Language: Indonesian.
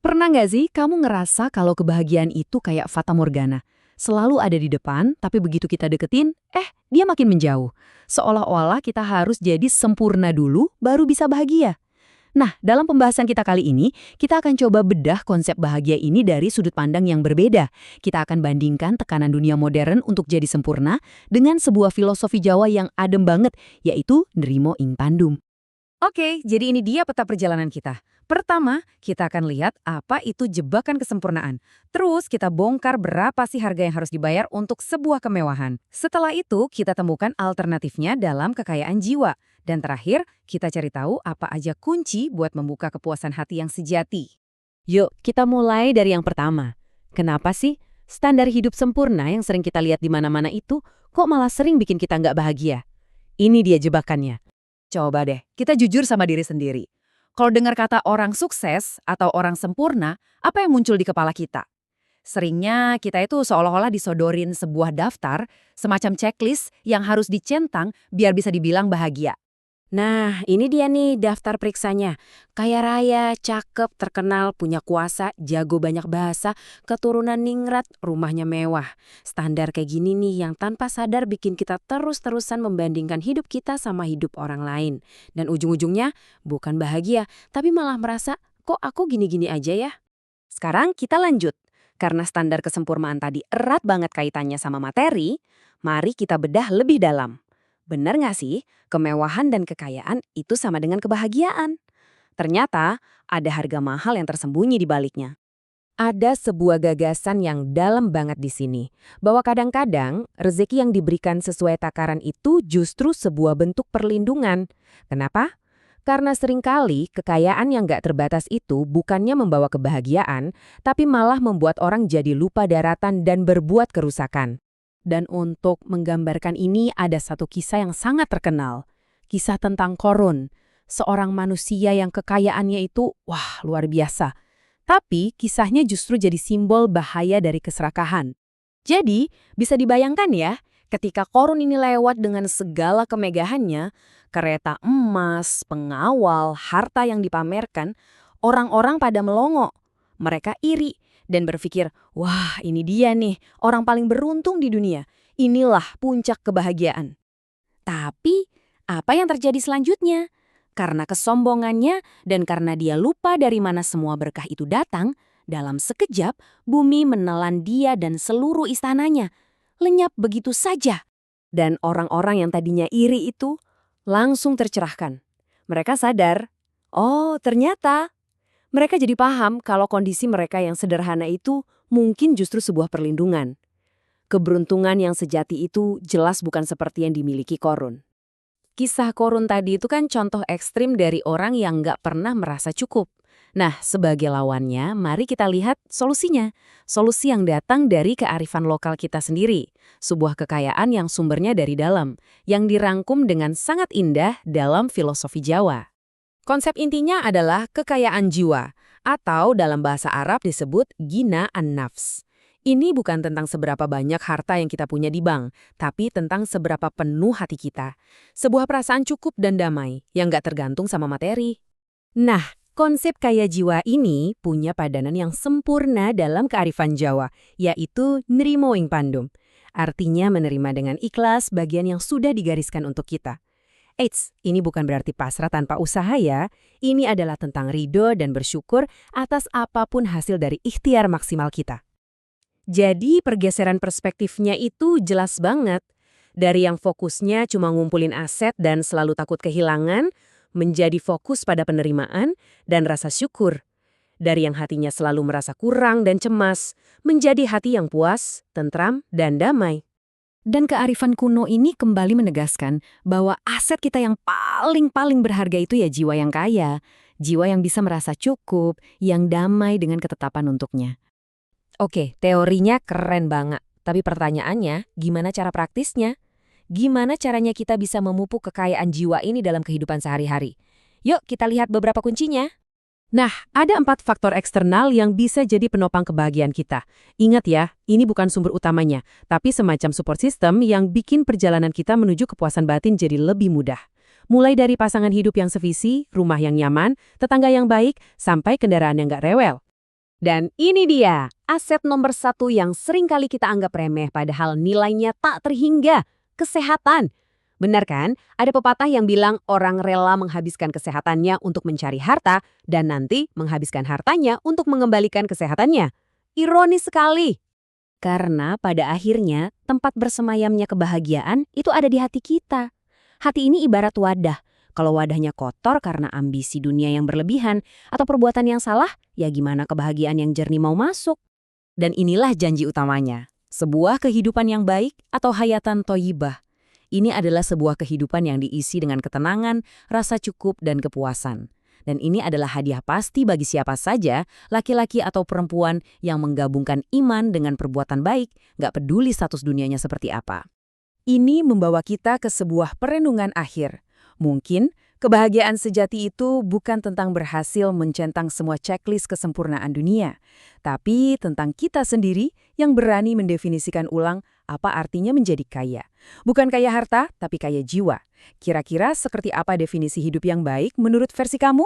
Pernah nggak sih kamu ngerasa kalau kebahagiaan itu kayak fata morgana? Selalu ada di depan, tapi begitu kita deketin, dia makin menjauh. Seolah-olah kita harus jadi sempurna dulu, baru bisa bahagia. Nah, dalam pembahasan kita kali ini, kita akan coba bedah konsep bahagia ini dari sudut pandang yang berbeda. Kita akan bandingkan tekanan dunia modern untuk jadi sempurna dengan sebuah filosofi Jawa yang adem banget, yaitu Nrimo ing Pandum. Oke, jadi ini dia peta perjalanan kita. Pertama, kita akan lihat apa itu jebakan kesempurnaan. Terus kita bongkar berapa sih harga yang harus dibayar untuk sebuah kemewahan. Setelah itu, kita temukan alternatifnya dalam kekayaan jiwa. Dan terakhir, kita cari tahu apa aja kunci buat membuka kepuasan hati yang sejati. Yuk, kita mulai dari yang pertama. Kenapa sih standar hidup sempurna yang sering kita lihat di mana-mana itu kok malah sering bikin kita nggak bahagia? Ini dia jebakannya. Coba deh, kita jujur sama diri sendiri. Kalau dengar kata orang sukses atau orang sempurna, apa yang muncul di kepala kita? Seringnya kita itu seolah-olah disodorin sebuah daftar, semacam checklist yang harus dicentang biar bisa dibilang bahagia. Nah, ini dia nih daftar periksanya. Kaya raya, cakep, terkenal, punya kuasa, jago banyak bahasa, keturunan ningrat, rumahnya mewah. Standar kayak gini nih yang tanpa sadar bikin kita terus-terusan membandingkan hidup kita sama hidup orang lain. Dan ujung-ujungnya bukan bahagia, tapi malah merasa, kok aku gini-gini aja ya? Sekarang kita lanjut. Karena standar kesempurnaan tadi erat banget kaitannya sama materi, mari kita bedah lebih dalam. Benar nggak sih, kemewahan dan kekayaan itu sama dengan kebahagiaan? Ternyata ada harga mahal yang tersembunyi di baliknya. Ada sebuah gagasan yang dalam banget di sini, bahwa kadang-kadang rezeki yang diberikan sesuai takaran itu justru sebuah bentuk perlindungan. Kenapa? Karena seringkali kekayaan yang gak terbatas itu bukannya membawa kebahagiaan, tapi malah membuat orang jadi lupa daratan dan berbuat kerusakan. Dan untuk menggambarkan ini ada satu kisah yang sangat terkenal. Kisah tentang Korun, seorang manusia yang kekayaannya itu, wah luar biasa. Tapi kisahnya justru jadi simbol bahaya dari keserakahan. Jadi bisa dibayangkan ya, ketika Korun ini lewat dengan segala kemegahannya, kereta emas, pengawal, harta yang dipamerkan, orang-orang pada melongo. Mereka iri dan berpikir, wah ini dia nih, orang paling beruntung di dunia. Inilah puncak kebahagiaan. Tapi, apa yang terjadi selanjutnya? Karena kesombongannya dan karena dia lupa dari mana semua berkah itu datang, dalam sekejap bumi menelan dia dan seluruh istananya. Lenyap begitu saja. Dan orang-orang yang tadinya iri itu langsung tercerahkan. Mereka sadar, oh ternyata mereka jadi paham kalau kondisi mereka yang sederhana itu mungkin justru sebuah perlindungan. Keberuntungan yang sejati itu jelas bukan seperti yang dimiliki Korun. Kisah Korun tadi itu kan contoh ekstrim dari orang yang nggak pernah merasa cukup. Nah, sebagai lawannya, mari kita lihat solusinya. Solusi yang datang dari kearifan lokal kita sendiri. Sebuah kekayaan yang sumbernya dari dalam, yang dirangkum dengan sangat indah dalam filosofi Jawa. Konsep intinya adalah kekayaan jiwa, atau dalam bahasa Arab disebut ghina an-nafs. Ini bukan tentang seberapa banyak harta yang kita punya di bank, tapi tentang seberapa penuh hati kita. Sebuah perasaan cukup dan damai, yang nggak tergantung sama materi. Nah, konsep kaya jiwa ini punya padanan yang sempurna dalam kearifan Jawa, yaitu Nrimo ing Pandum. Artinya menerima dengan ikhlas bagian yang sudah digariskan untuk kita. Eits, ini bukan berarti pasrah tanpa usaha ya. Ini adalah tentang ridho dan bersyukur atas apapun hasil dari ikhtiar maksimal kita. Jadi pergeseran perspektifnya itu jelas banget. Dari yang fokusnya cuma ngumpulin aset dan selalu takut kehilangan, menjadi fokus pada penerimaan dan rasa syukur. Dari yang hatinya selalu merasa kurang dan cemas, menjadi hati yang puas, tentram, dan damai. Dan kearifan kuno ini kembali menegaskan bahwa aset kita yang paling berharga itu ya jiwa yang kaya, jiwa yang bisa merasa cukup, yang damai dengan ketetapan untuknya. Oke, teorinya keren banget, tapi pertanyaannya, gimana cara praktisnya? Gimana caranya kita bisa memupuk kekayaan jiwa ini dalam kehidupan sehari-hari? Yuk kita lihat beberapa kuncinya. Nah, ada 4 faktor eksternal yang bisa jadi penopang kebahagiaan kita. Ingat ya, ini bukan sumber utamanya, tapi semacam support system yang bikin perjalanan kita menuju kepuasan batin jadi lebih mudah. Mulai dari pasangan hidup yang sevisi, rumah yang nyaman, tetangga yang baik, sampai kendaraan yang nggak rewel. Dan ini dia, aset nomor satu yang sering kali kita anggap remeh padahal nilainya tak terhingga, kesehatan. Benar kan? Ada pepatah yang bilang orang rela menghabiskan kesehatannya untuk mencari harta dan nanti menghabiskan hartanya untuk mengembalikan kesehatannya. Ironis sekali. Karena pada akhirnya tempat bersemayamnya kebahagiaan itu ada di hati kita. Hati ini ibarat wadah. Kalau wadahnya kotor karena ambisi dunia yang berlebihan atau perbuatan yang salah, ya gimana kebahagiaan yang jernih mau masuk? Dan inilah janji utamanya. Sebuah kehidupan yang baik atau hayatan thayyibah. Ini adalah sebuah kehidupan yang diisi dengan ketenangan, rasa cukup, dan kepuasan. Dan ini adalah hadiah pasti bagi siapa saja, laki-laki atau perempuan yang menggabungkan iman dengan perbuatan baik, nggak peduli status dunianya seperti apa. Ini membawa kita ke sebuah perenungan akhir. Mungkin kebahagiaan sejati itu bukan tentang berhasil mencentang semua checklist kesempurnaan dunia, tapi tentang kita sendiri yang berani mendefinisikan ulang apa artinya menjadi kaya. Bukan kaya harta, tapi kaya jiwa. Kira-kira seperti apa definisi hidup yang baik menurut versi kamu?